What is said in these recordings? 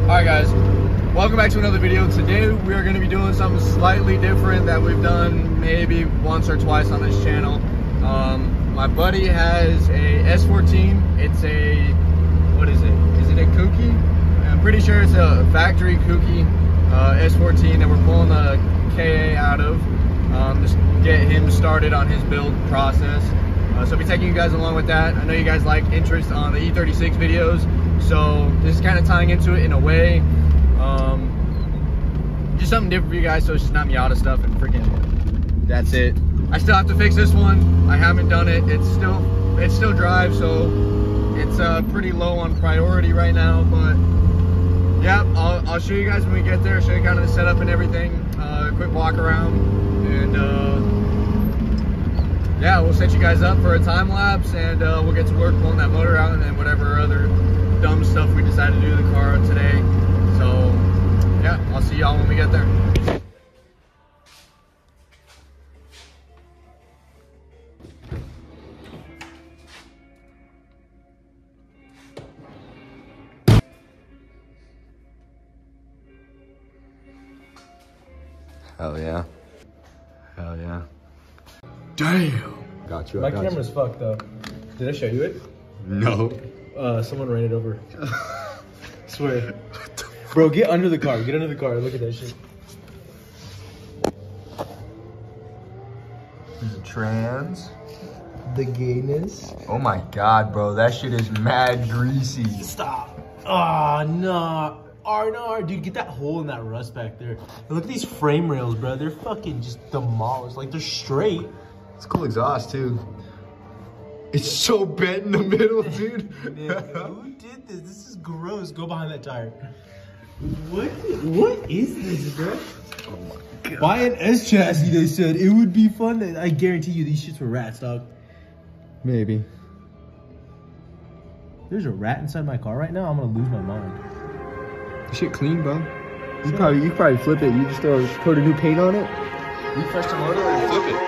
Alright guys, welcome back to another video. Today we are going to be doing something slightly different that we've done maybe once or twice on this channel. My buddy has a S14. It's a, what is it? Is it a Kuki? I'm pretty sure it's a factory Kuki S14 that we're pulling the KA out of to get him started on his build process. So I'll be taking you guys along with that. I know you guys like interest on the E36 videos, so this is kind of tying into it in a way. Just something different for you guys, so it's just not Miata stuff and freaking that's it. I still have to fix this one. I haven't done it. It still drives, so it's pretty low on priority right now. But yeah, I'll show you guys when we get there. Show you kind of the setup and everything. A quick walk around, and yeah, we'll set you guys up for a time lapse, and we'll get to work pulling that motor out, and then whatever other dumb stuff we decide to do to the car today. So yeah, I'll see y'all when we get there. Hell yeah. Hell yeah. Damn. Got you. My camera's fucked up. Did I show you it? No. Someone ran it over. Swear. Bro, get under the car. Get under the car. Look at that shit. The trans. The gayness. Oh my god, bro. That shit is mad greasy. Stop. Ah, no. R&R, dude, get that hole in that rust back there. And look at these frame rails, bro. They're fucking just demolished. Like, they're straight. It's cool exhaust, too. It's so bent in the middle, dude. Man, who did this? This is gross. Go behind that tire. What is this, bro? Oh my god. Buy an S chassis, they said. It would be fun. I guarantee you these shits were rats, dog. Maybe. There's a rat inside my car right now. I'm gonna lose my mind. This shit clean, bro. You probably flip it. You just put a new paint on it. Refresh the motor and flip it.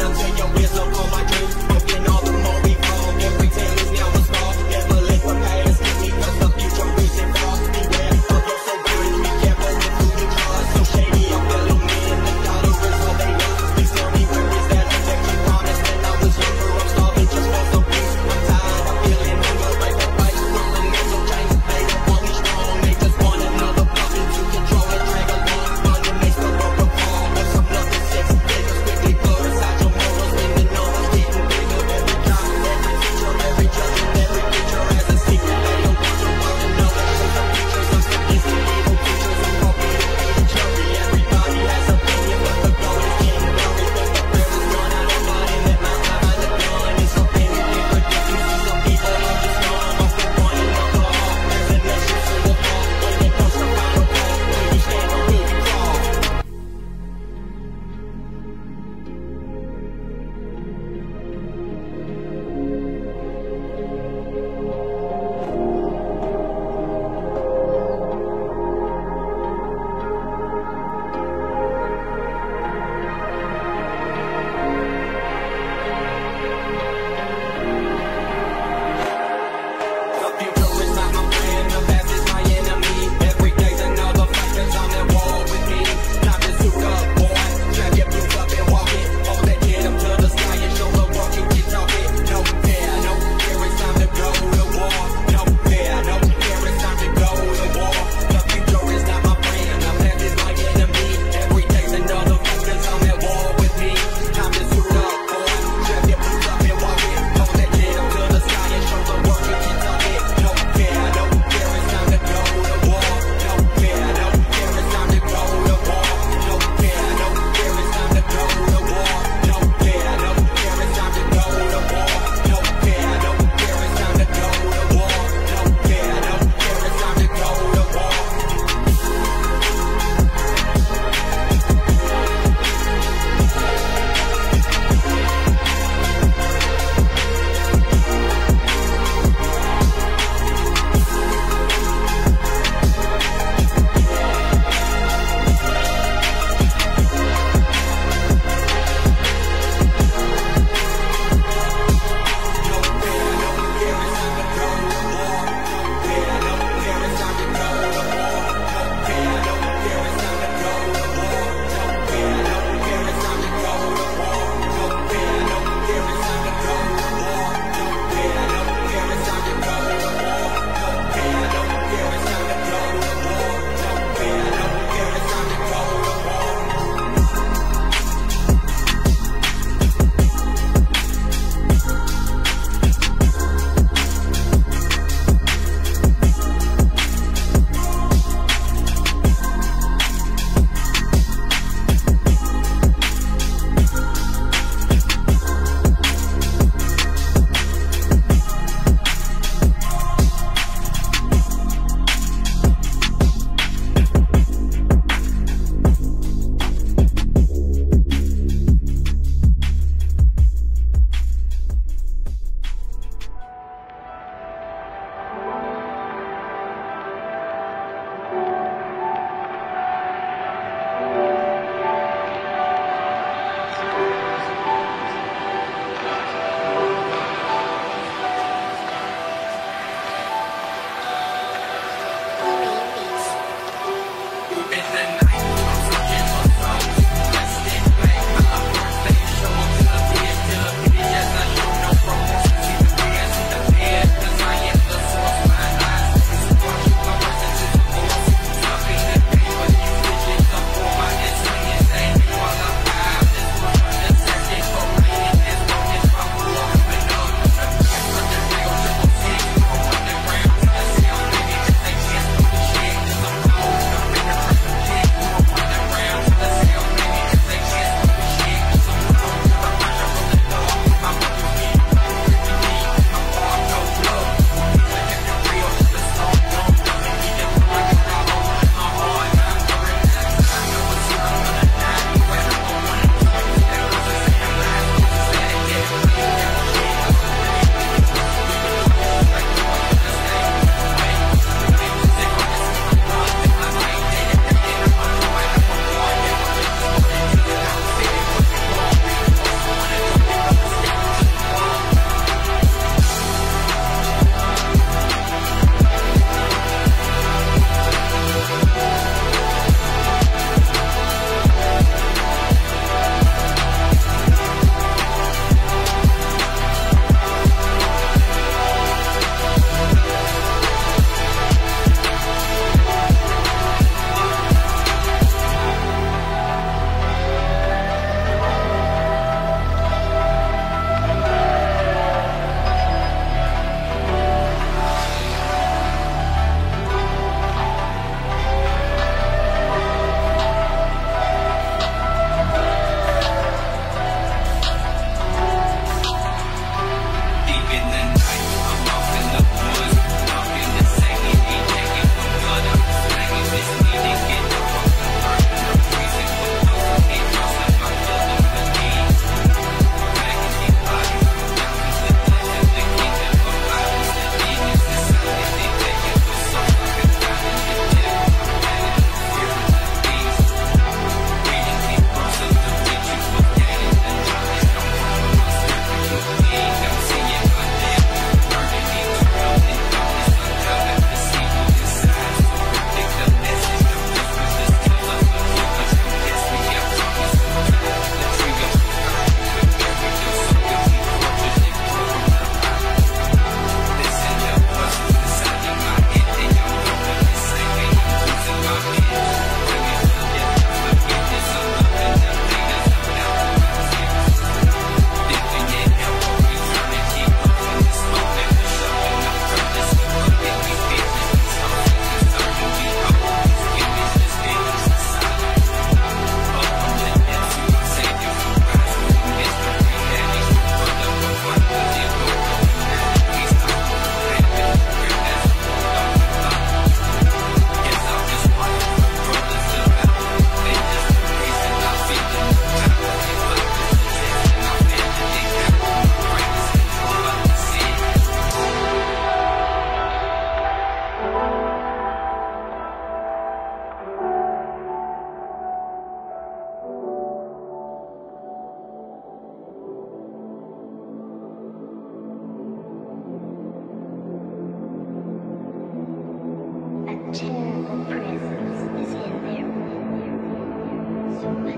Until your wheels up on my dreams, booking all the movies.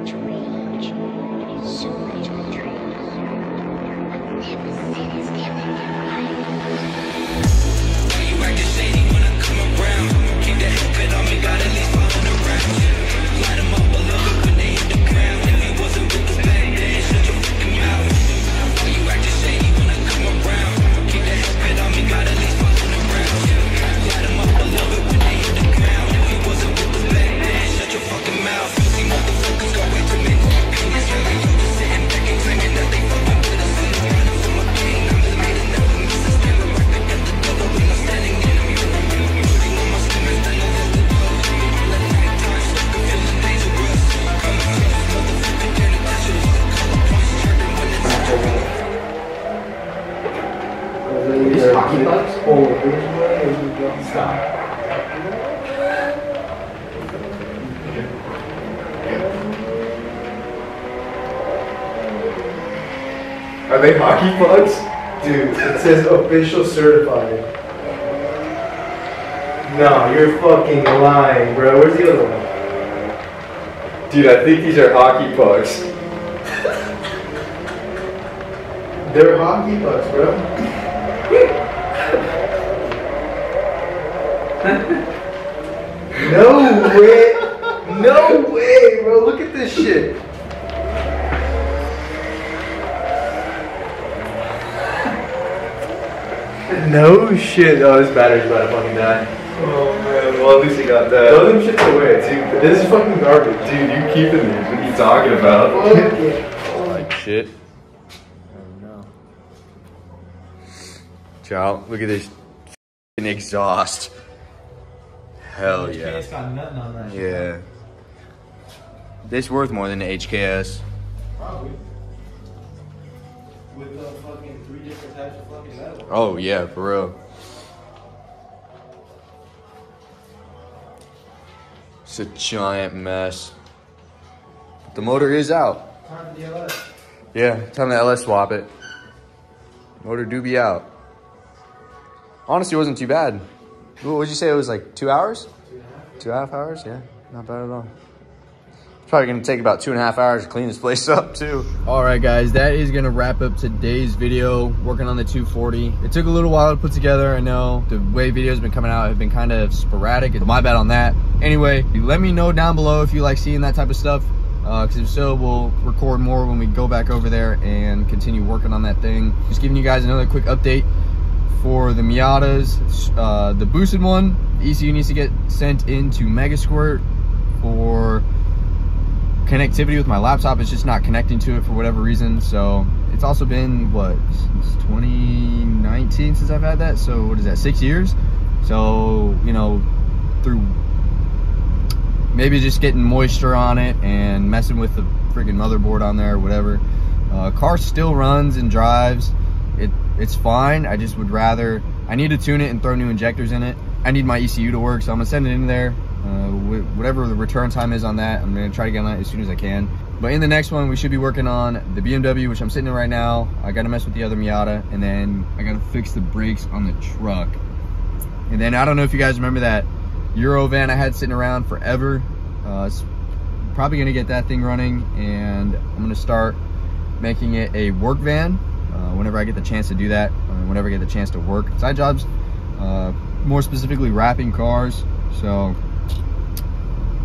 much rage, so much betrayal. Never said it's never right. You acting shady when I come around. Keep that Hellcat on me, got at least 500 rounds. Light 'em up, I love it when they hit the ground. If you wasn't with us back then, shut your fucking mouth. You acting shady when I come around. Keep that Hellcat on me, got at least 500 rounds. Light 'em up, I love it when they hit the ground. If you wasn't with us back then, shut your fucking mouth. Pussy motherfuckers got way too many opinions. Really, you just sitting back and claiming that they fucking with us. And I'm running for my king. I'm just made enough of me. Staring right back at the devil when I'm standing in a mirror. Putting on my skin and then I let the blood. All at night time, stuck and feeling dangerous. Coming close, motherfucker, can't attach it. All the color points tripping when it's These hockey bucks? Stop. Are they hockey pucks? Dude, it says official certified. No, you're fucking lying, bro. Where's the other one? Dude, I think these are hockey pucks. They're hockey pucks, bro. No way. No way, bro. Look at this shit. No shit. Oh, this battery's about to fucking die. Oh man, well at least you got that. Throw them shits away, dude. This is fucking garbage. Dude, you keeping these? What are you talking about? Fuck it. Like shit. Oh no. Chow, look at this f***ing exhaust. Hell yeah. It's got nothing on that. Yeah. This worth more than the HKS. Probably. With the fucking 3 different types of fucking metal. Oh yeah, for real. It's a giant mess. The motor is out. Time for the LS. Yeah, time to LS swap it. Motor do be out. Honestly, it wasn't too bad. What would you say? It was like 2 hours? 2.5 hours? Yeah, not bad at all. It's probably gonna take about 2.5 hours to clean this place up too. All right, guys, that is gonna wrap up today's video. Working on the 240. It took a little while to put together. I know the way videos have been coming out have been kind of sporadic. My bad on that. Anyway, let me know down below if you like seeing that type of stuff. Because if so, we'll record more when we go back over there and continue working on that thing. Just giving you guys another quick update for the Miatas. The boosted one, the ECU needs to get sent into Megasquirt for connectivity with my laptop. It's just not connecting to it for whatever reason. So it's also been, what, since 2019 since I've had that. So what is that, 6 years? So, you know, through maybe just getting moisture on it and messing with the friggin' motherboard on there or whatever. Car still runs and drives. It's fine. I just would rather, I need to tune it and throw new injectors in it. I need my ECU to work, so I'm gonna send it in there. Whatever the return time is on that, I'm gonna try to get on that as soon as I can. But in the next one, we should be working on the BMW, which I'm sitting in right now. I gotta mess with the other Miata, and then I gotta fix the brakes on the truck. And then I don't know if you guys remember that Euro van I had sitting around forever. It's probably gonna get that thing running, and I'm gonna start making it a work van whenever I get the chance to do that, whenever I get the chance to work side jobs, more specifically wrapping cars. So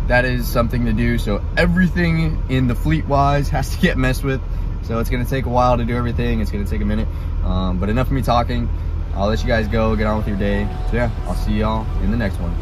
that is something to do. So everything in the fleet wise has to get messed with. So it's gonna take a while to do everything. It's gonna take a minute, but enough of me talking. I'll let you guys go, get on with your day. So yeah, I'll see y'all in the next one.